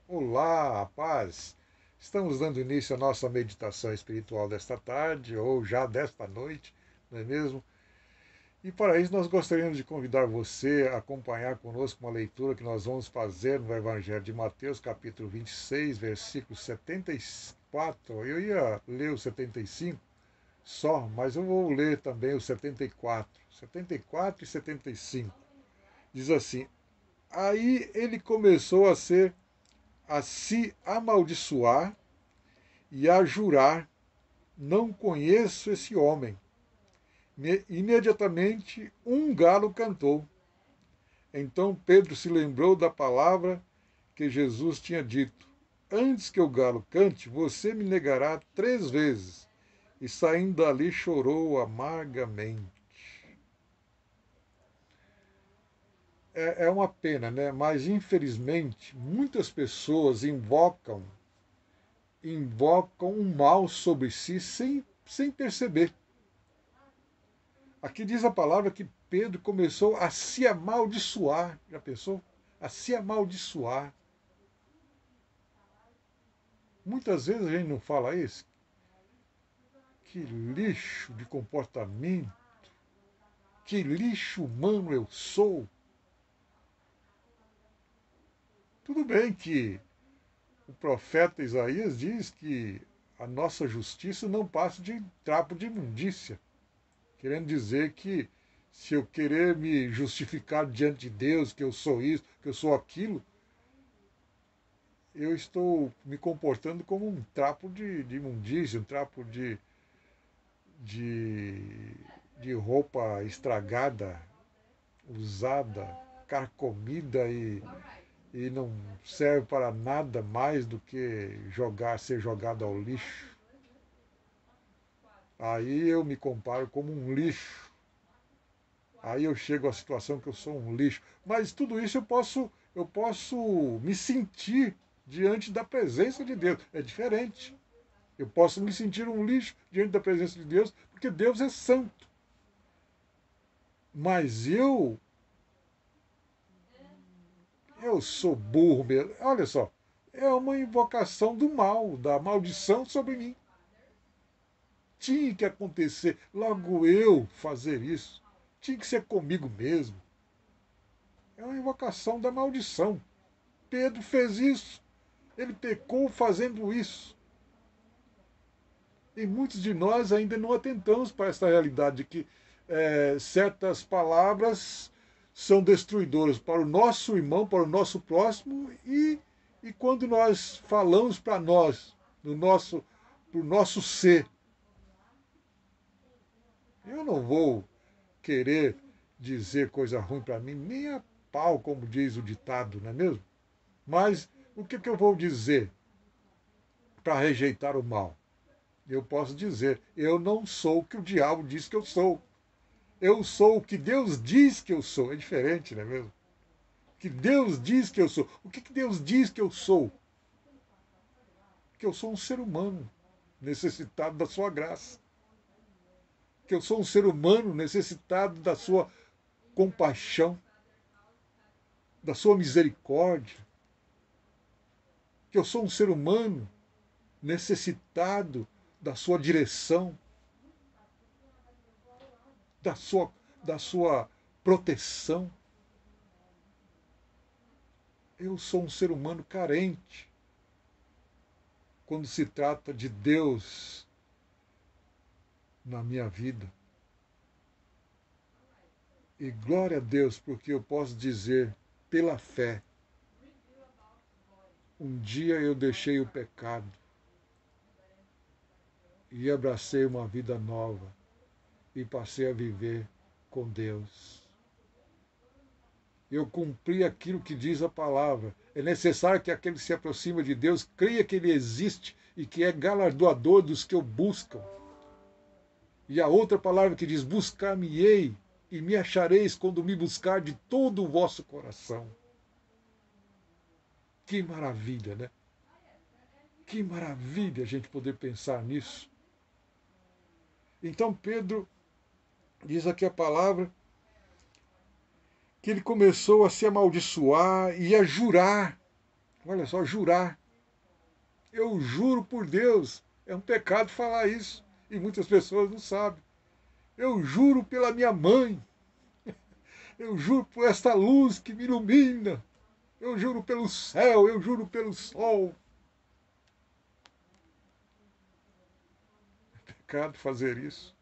Olá, paz! Estamos dando início à nossa meditação espiritual desta tarde, ou já desta noite, não é mesmo? E para isso nós gostaríamos de convidar você a acompanhar conosco uma leitura que nós vamos fazer no Evangelho de Mateus, capítulo 26, versículo 74. Eu ia ler o 75 só, mas eu vou ler também o 74. 74 e 75. Diz assim: Aí ele começou a se amaldiçoar e a jurar: Não conheço esse homem. Imediatamente um galo cantou. Então Pedro se lembrou da palavra que Jesus tinha dito: Antes que o galo cante, você me negará 3 vezes. E saindo dali chorou amargamente. É uma pena, né? Mas infelizmente muitas pessoas invocam um mal sobre si sem perceber. Aqui diz a palavra que Pedro começou a se amaldiçoar. Já pensou? A se amaldiçoar. Muitas vezes a gente não fala isso. Que lixo de comportamento. Que lixo humano eu sou. Tudo bem que o profeta Isaías diz que a nossa justiça não passa de trapo de imundícia. Querendo dizer que se eu querer me justificar diante de Deus, que eu sou isso, que eu sou aquilo, eu estou me comportando como um trapo de imundícia, um trapo de, de roupa estragada, usada, carcomida e não serve para nada mais do que ser jogado ao lixo. Aí eu me comparo como um lixo. Aí eu chego à situação que eu sou um lixo. Mas tudo isso eu posso me sentir diante da presença de Deus. É diferente. Eu posso me sentir um lixo diante da presença de Deus, porque Deus é santo. Mas eu sou burro mesmo. Olha só, é uma invocação do mal, da maldição sobre mim. Tinha que acontecer, logo eu fazer isso. Tinha que ser comigo mesmo. É uma invocação da maldição. Pedro fez isso. Ele pecou fazendo isso. E muitos de nós ainda não atentamos para essa realidade de que certas palavras são destruidoras para o nosso irmão, para o nosso próximo, e quando nós falamos para nós, para o nosso ser, eu não vou querer dizer coisa ruim para mim, nem a pau, como diz o ditado, não é mesmo? Mas o que eu vou dizer para rejeitar o mal? Eu posso dizer, eu não sou o que o diabo diz que eu sou. Eu sou o que Deus diz que eu sou. É diferente, não é mesmo? O que Deus diz que eu sou. O que Deus diz que eu sou? Que eu sou um ser humano necessitado da sua graça. Que eu sou um ser humano necessitado da sua compaixão, da sua misericórdia. Que eu sou um ser humano necessitado da sua direção, da sua, da sua proteção. Eu sou um ser humano carente quando se trata de Deus na minha vida. E glória a Deus, porque eu posso dizer, pela fé, um dia eu deixei o pecado e abracei uma vida nova e passei a viver com Deus. Eu cumpri aquilo que diz a palavra. É necessário que aquele que se aproxima de Deus creia que Ele existe e que é galardoador dos que o buscam. E a outra palavra que diz: buscar-me-ei e me achareis quando me buscar de todo o vosso coração. Que maravilha, né? Que maravilha a gente poder pensar nisso. Então Pedro diz aqui a palavra que ele começou a se amaldiçoar e a jurar. Olha só, jurar. Eu juro por Deus. É um pecado falar isso. E muitas pessoas não sabem. Eu juro pela minha mãe. Eu juro por esta luz que me ilumina. Eu juro pelo céu. Eu juro pelo sol. É pecado fazer isso.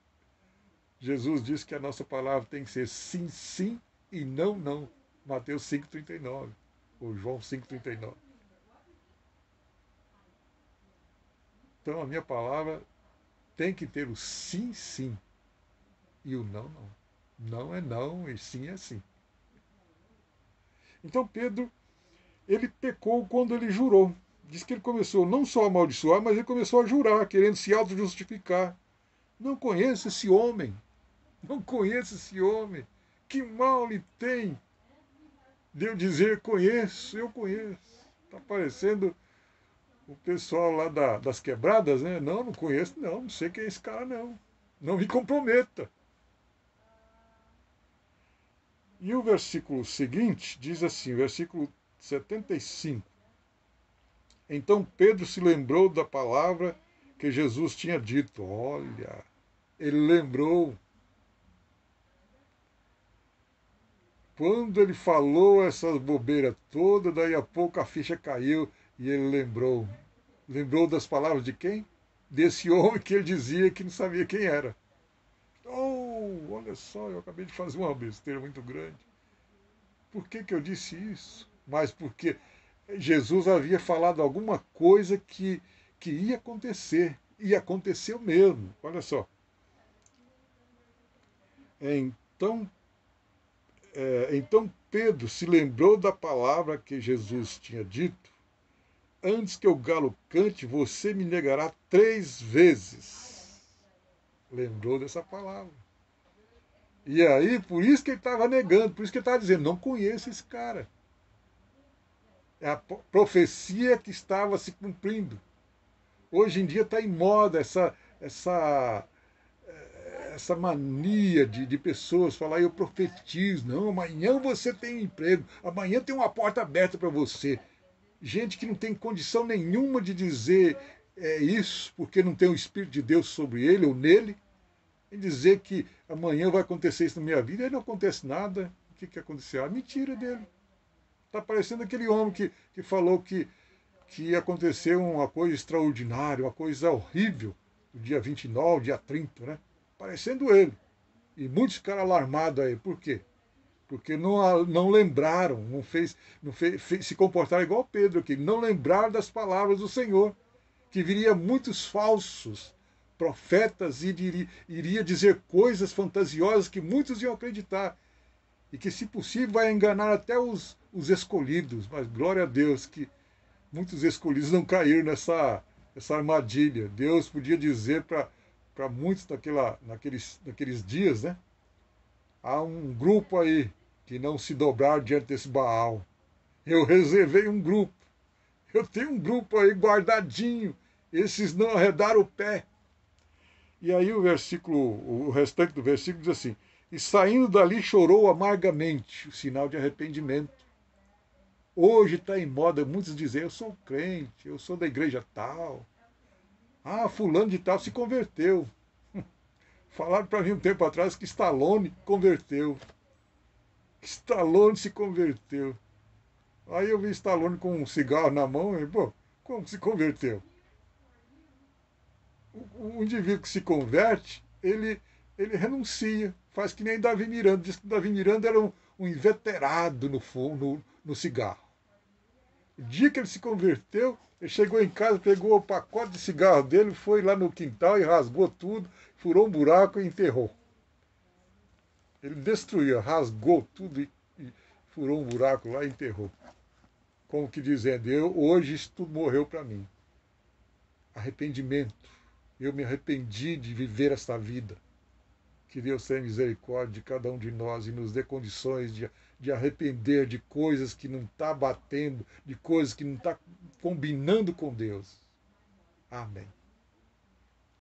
Jesus disse que a nossa palavra tem que ser sim, sim e não, não. Mateus 5,39. Ou João 5,39. Então a minha palavra tem que ter o sim, sim. E o não, não. Não é não e sim é sim. Então Pedro, ele pecou quando ele jurou. Diz que ele começou não só a amaldiçoar, mas ele começou a jurar, querendo se auto-justificar. Não conheço esse homem. Não conheço esse homem. Que mal lhe tem de eu dizer conheço, eu conheço. Está parecendo o pessoal lá das quebradas, né? Não, não conheço, não sei quem é esse cara, não. Não me comprometa. E o versículo seguinte diz assim, versículo 75. Então Pedro se lembrou da palavra que Jesus tinha dito. Olha, ele lembrou. Quando ele falou essas bobeiras todas, daí a pouco a ficha caiu e ele lembrou. Lembrou das palavras de quem? Desse homem que ele dizia que não sabia quem era. Oh, olha só, eu acabei de fazer uma besteira muito grande. Por que eu disse isso? Mas porque Jesus havia falado alguma coisa que ia acontecer. E aconteceu mesmo. Olha só. Então, então Pedro se lembrou da palavra que Jesus tinha dito. Antes que o galo cante, você me negará 3 vezes. Lembrou dessa palavra. E aí, por isso que ele estava negando, por isso que ele estava dizendo, não conheço esse cara. É a profecia que estava se cumprindo. Hoje em dia está em moda essa mania de pessoas falar, eu profetizo, não, amanhã você tem um emprego, amanhã tem uma porta aberta para você. Gente que não tem condição nenhuma de dizer isso, porque não tem o Espírito de Deus sobre ele ou nele, e dizer que amanhã vai acontecer isso na minha vida, e não acontece nada. O que aconteceu? A mentira dele. Está parecendo aquele homem que falou que ia acontecer uma coisa extraordinária, uma coisa horrível, no dia 29, dia 30, né? Parecendo ele. E muitos ficaram alarmados aí. Por quê? Porque não lembraram, se comportaram igual Pedro aqui, não lembraram das palavras do Senhor, que viria muitos falsos profetas e iria dizer coisas fantasiosas que muitos iam acreditar. E que, se possível, vai enganar até os escolhidos. Mas glória a Deus que muitos escolhidos não caíram nessa armadilha. Deus podia dizer para muitos naqueles dias, né? Há um grupo aí que não se dobraram diante desse Baal. Eu reservei um grupo. Eu tenho um grupo aí guardadinho. Esses não arredaram o pé. E aí o restante do versículo diz assim, e saindo dali chorou amargamente, o sinal de arrependimento. Hoje está em moda muitos dizer, eu sou crente, eu sou da igreja tal. Ah, fulano de tal se converteu. Falaram para mim um tempo atrás que Stallone converteu. Stallone se converteu. Aí eu vi Stallone com um cigarro na mão e, pô, como se converteu? O indivíduo que se converte, ele renuncia, faz que nem Davi Miranda. Diz que Davi Miranda era um inveterado no cigarro. O dia que ele se converteu, ele chegou em casa, pegou o pacote de cigarro dele, foi lá no quintal e rasgou tudo, furou um buraco e enterrou. Ele destruiu, rasgou tudo e furou um buraco lá e enterrou. Como que dizendo, hoje isso tudo morreu para mim. Arrependimento. Eu me arrependi de viver esta vida. Que Deus tenha misericórdia de cada um de nós e nos dê condições de arrepender de coisas que não está batendo, de coisas que não está combinando com Deus. Amém.